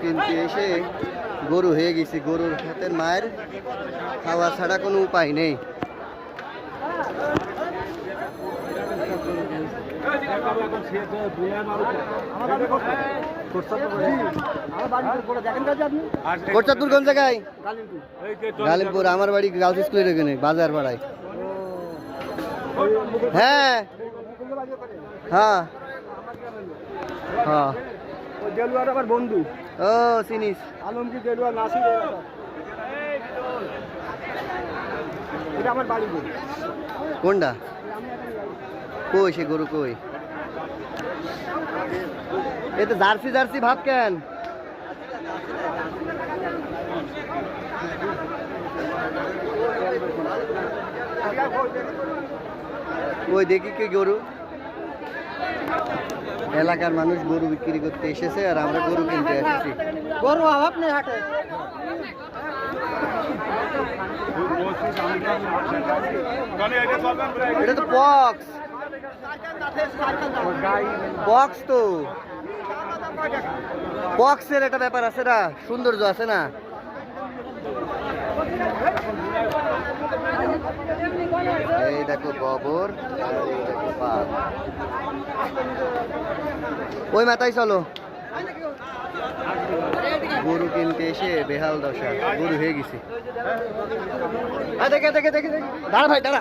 কিনতে এসে গরু হয়ে গেছি, গরুর হাতের মায়ের খাওয়া ছাড়া কোনো উপায় নেই। কোটচাঁদপুর কোন জায়গায়? গালিমপুর। আমার বাড়ি গার্লস স্কুলের ওখানে বাজার পাড়ায়। হ্যাঁ হ্যাঁ হ্যাঁ দেলুয়ার আমার বন্ধু। ও চিনিস? আলমগীর দেলুয়া নাসির, এটা আমার বাড়ি। কোনটা? কই সে গরু কই? এতে জার্সি জার্সি ভাব কেন? ওই দেখি কে গরু। এলাকার মানুষ গরু বিক্রি করতে এসেছে আর আমরা গরু কিনতে এসেছি। গরু অভাব নেই হাটে। এটা তো বক্স বক্স, তো বক্সের একটা ব্যাপার আছে না, সৌন্দর্য আছে না। এই দেখো গোবর, আর এই দেখো পাত। ওই মাথায় চলো। গরু কিনতে এসে বেহাল দশা, গরু হয়ে গেছি। দেখে দেখে দেখে দাঁড়া ভাই দাঁড়া।